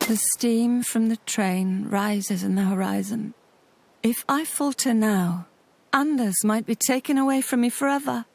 The steam from the train rises in the horizon. If I falter now, Anders might be taken away from me forever.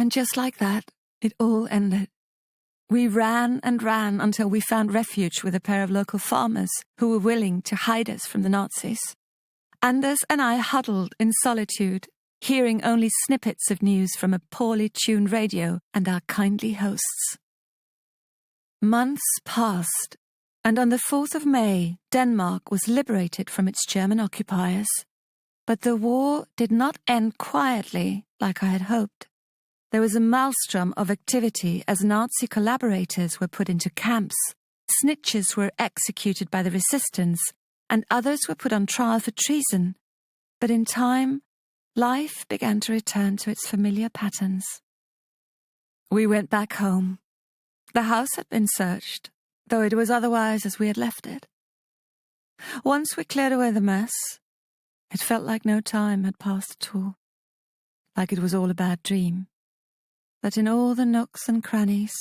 And just like that, it all ended. We ran and ran until we found refuge with a pair of local farmers who were willing to hide us from the Nazis. Anders and I huddled in solitude, hearing only snippets of news from a poorly tuned radio and our kindly hosts. Months passed, and on the 4th of May, Denmark was liberated from its German occupiers. But the war did not end quietly like I had hoped. There was a maelstrom of activity as Nazi collaborators were put into camps, snitches were executed by the resistance, and others were put on trial for treason. But in time, life began to return to its familiar patterns. We went back home. The house had been searched, though it was otherwise as we had left it. Once we cleared away the mess, it felt like no time had passed at all, like it was all a bad dream. That in all the nooks and crannies,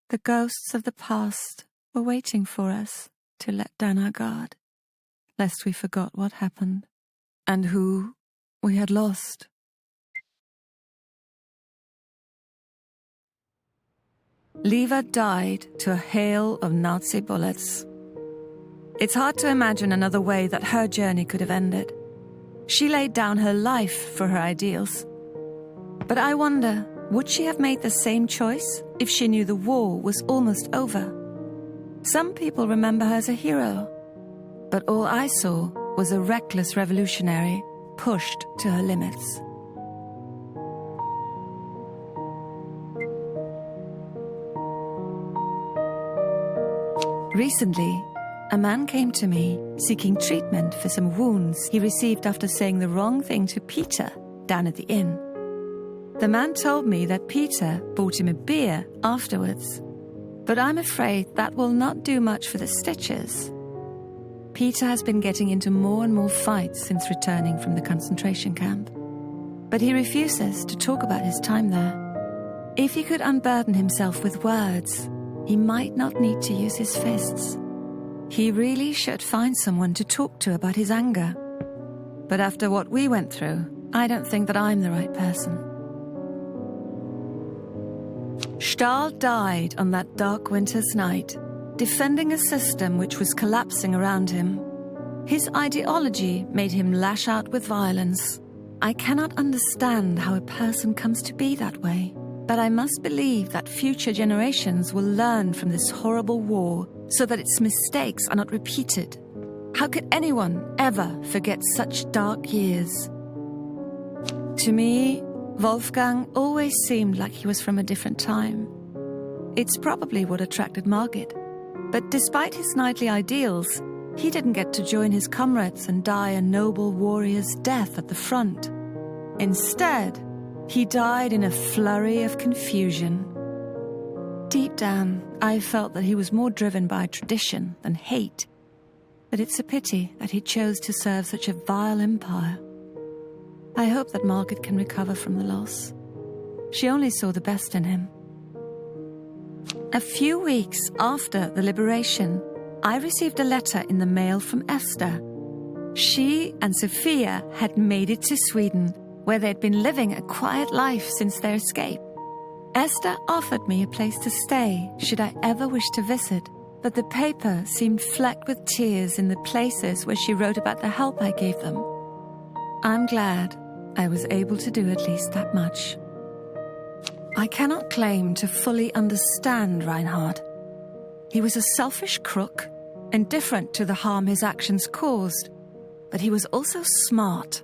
the ghosts of the past were waiting for us to let down our guard, lest we forgot what happened and who we had lost. Liva died to a hail of Nazi bullets. It's hard to imagine another way that her journey could have ended. She laid down her life for her ideals. But I wonder, would she have made the same choice if she knew the war was almost over? Some people remember her as a hero, but all I saw was a reckless revolutionary pushed to her limits. Recently, a man came to me seeking treatment for some wounds he received after saying the wrong thing to Peter down at the inn. The man told me that Peter bought him a beer afterwards, but I'm afraid that will not do much for the stitches. Peter has been getting into more and more fights since returning from the concentration camp, but he refuses to talk about his time there. If he could unburden himself with words, he might not need to use his fists. He really should find someone to talk to about his anger. But after what we went through, I don't think that I'm the right person. Stahl died on that dark winter's night, defending a system which was collapsing around him. His ideology made him lash out with violence. I cannot understand how a person comes to be that way, but I must believe that future generations will learn from this horrible war so that its mistakes are not repeated. How could anyone ever forget such dark years? To me, Wolfgang always seemed like he was from a different time. It's probably what attracted Margit. But despite his knightly ideals, he didn't get to join his comrades and die a noble warrior's death at the front. Instead, he died in a flurry of confusion. Deep down, I felt that he was more driven by tradition than hate. But it's a pity that he chose to serve such a vile empire. I hope that Margit can recover from the loss. She only saw the best in him. A few weeks after the liberation, I received a letter in the mail from Esther. She and Sophia had made it to Sweden, where they'd been living a quiet life since their escape. Esther offered me a place to stay should I ever wish to visit, but the paper seemed flecked with tears in the places where she wrote about the help I gave them. I'm glad I was able to do at least that much. I cannot claim to fully understand Reinhard. He was a selfish crook, indifferent to the harm his actions caused, but he was also smart.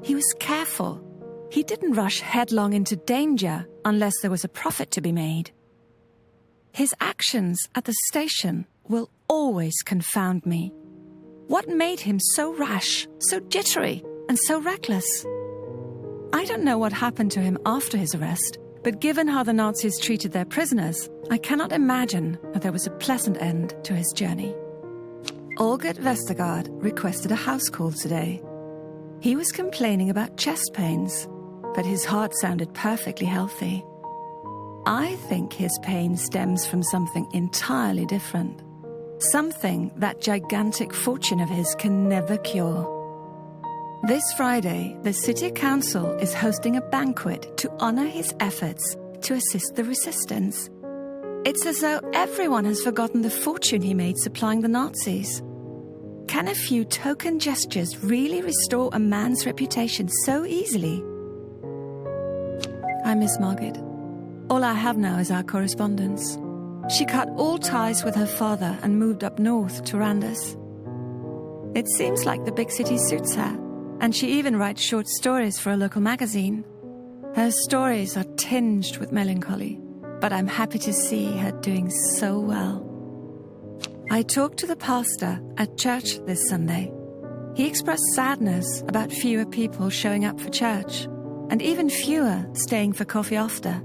He was careful. He didn't rush headlong into danger unless there was a profit to be made. His actions at the station will always confound me. What made him so rash, so jittery, and so reckless? I don't know what happened to him after his arrest, but given how the Nazis treated their prisoners, I cannot imagine that there was a pleasant end to his journey. Olgert Vestergaard requested a house call today. He was complaining about chest pains, but his heart sounded perfectly healthy. I think his pain stems from something entirely different. Something that gigantic fortune of his can never cure. This Friday, the City Council is hosting a banquet to honor his efforts to assist the resistance. It's as though everyone has forgotten the fortune he made supplying the Nazis. Can a few token gestures really restore a man's reputation so easily? I miss Margit. All I have now is our correspondence. She cut all ties with her father and moved up north to Randers. It seems like the big city suits her, and she even writes short stories for a local magazine. Her stories are tinged with melancholy, but I'm happy to see her doing so well. I talked to the pastor at church this Sunday. He expressed sadness about fewer people showing up for church, and even fewer staying for coffee after.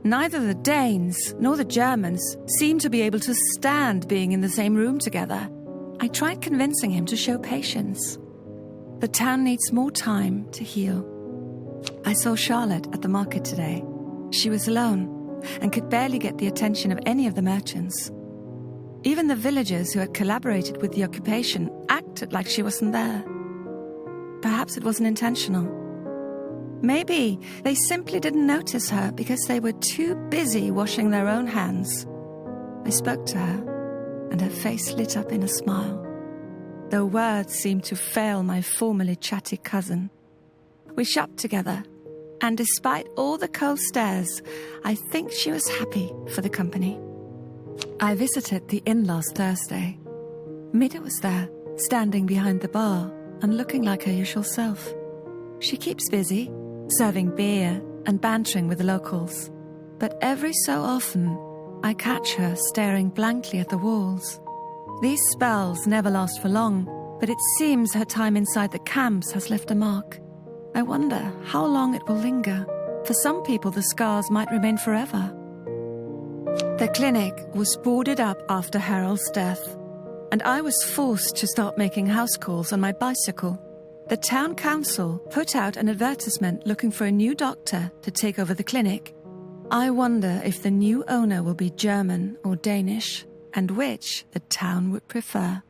Neither the Danes nor the Germans seem to be able to stand being in the same room together. I tried convincing him to show patience. The town needs more time to heal. I saw Charlotte at the market today. She was alone and could barely get the attention of any of the merchants. Even the villagers who had collaborated with the occupation acted like she wasn't there. Perhaps it wasn't intentional. Maybe they simply didn't notice her because they were too busy washing their own hands. I spoke to her, and her face lit up in a smile. Though words seemed to fail my formerly chatty cousin. We shopped together, and despite all the cold stares, I think she was happy for the company. I visited the inn last Thursday. Mida was there, standing behind the bar and looking like her usual self. She keeps busy, serving beer and bantering with the locals. But every so often, I catch her staring blankly at the walls. These spells never last for long, but it seems her time inside the camps has left a mark. I wonder how long it will linger. For some people, the scars might remain forever. The clinic was boarded up after Harold's death, and I was forced to start making house calls on my bicycle. The town council put out an advertisement looking for a new doctor to take over the clinic. I wonder if the new owner will be German or Danish, and which the town would prefer.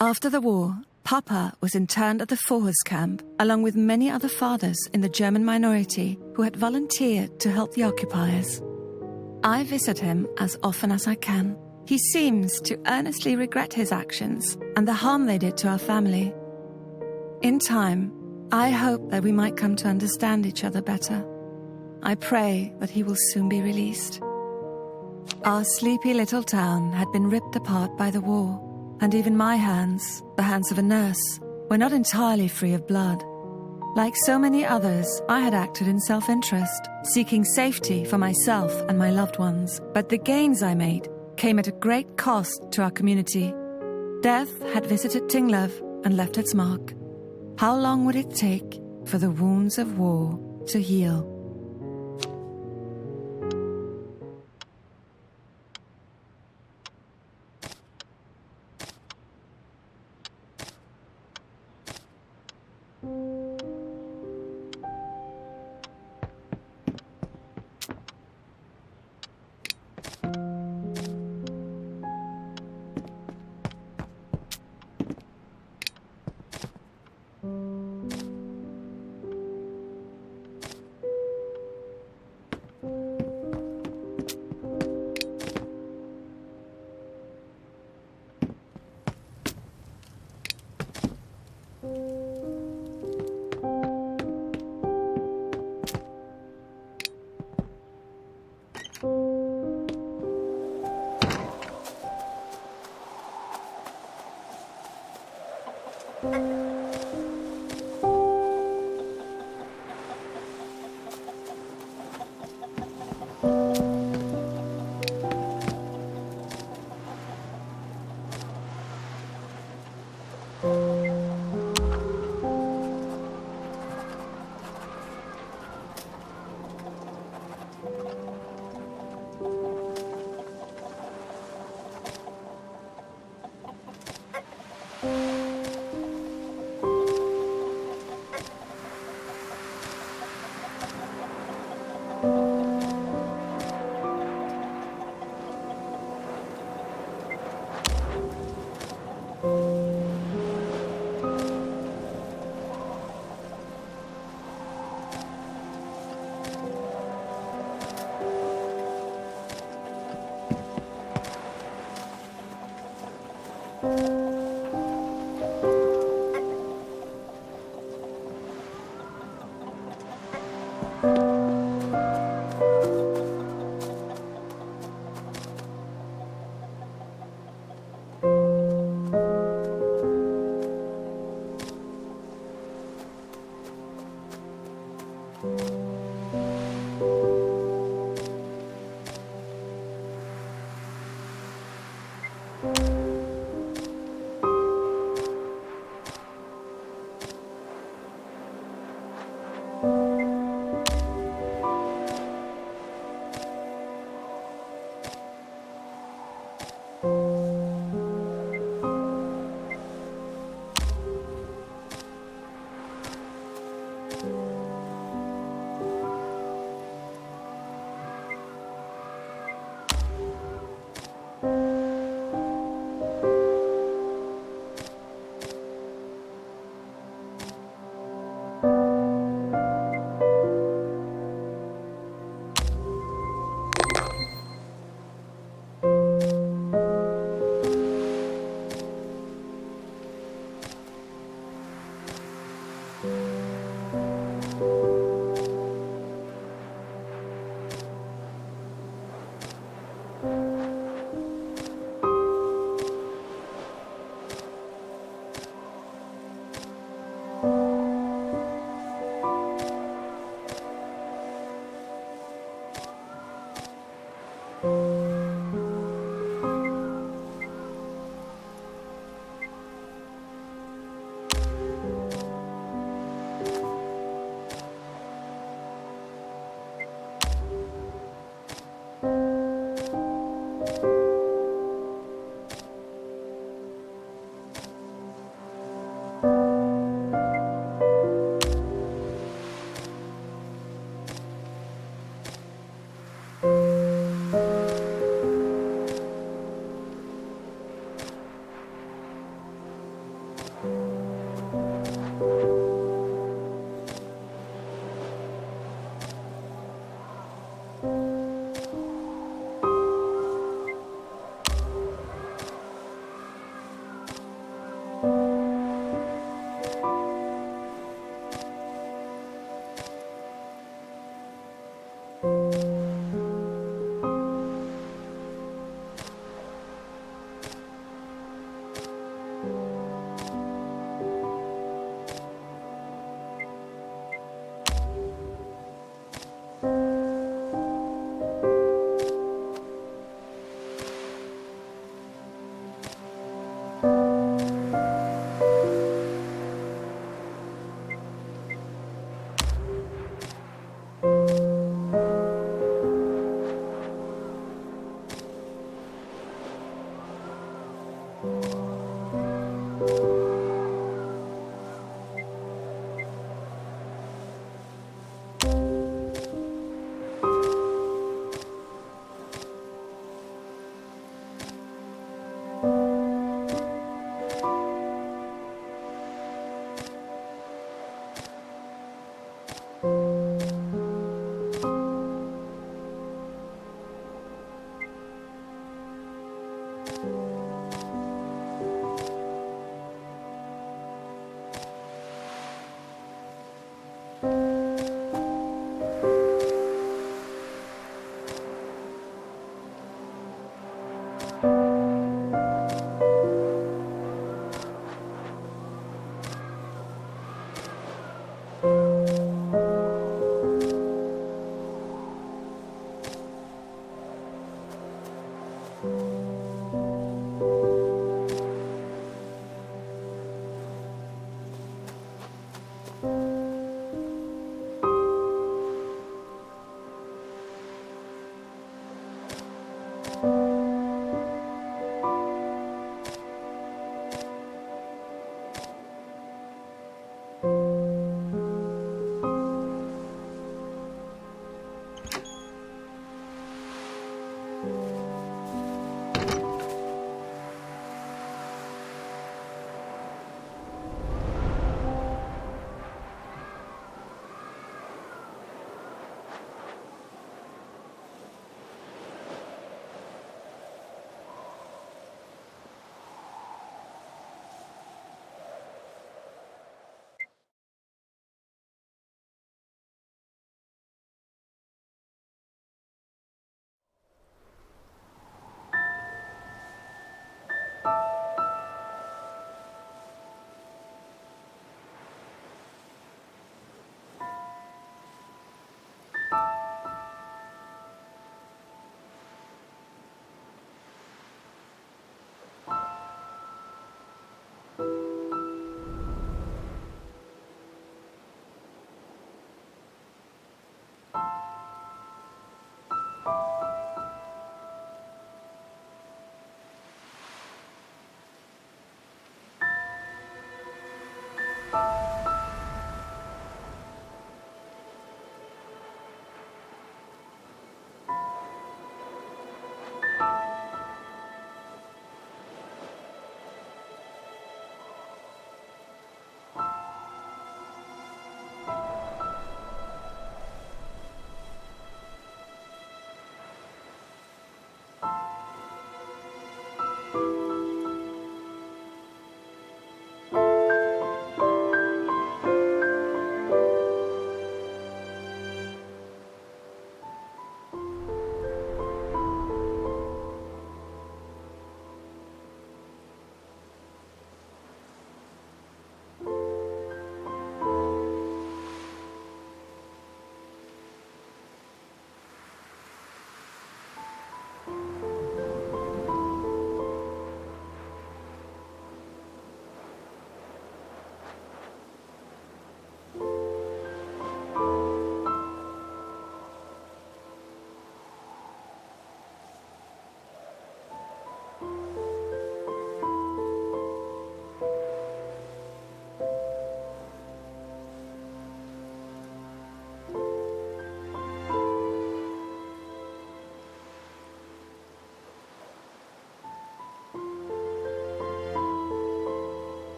After the war, Papa was interned at the Forhus camp, along with many other fathers in the German minority who had volunteered to help the occupiers. I visit him as often as I can. He seems to earnestly regret his actions and the harm they did to our family. In time, I hope that we might come to understand each other better. I pray that he will soon be released. Our sleepy little town had been ripped apart by the war, and even my hands, the hands of a nurse, were not entirely free of blood. Like so many others, I had acted in self-interest, seeking safety for myself and my loved ones. But the gains I made came at a great cost to our community. Death had visited Tinglev and left its mark. How long would it take for the wounds of war to heal?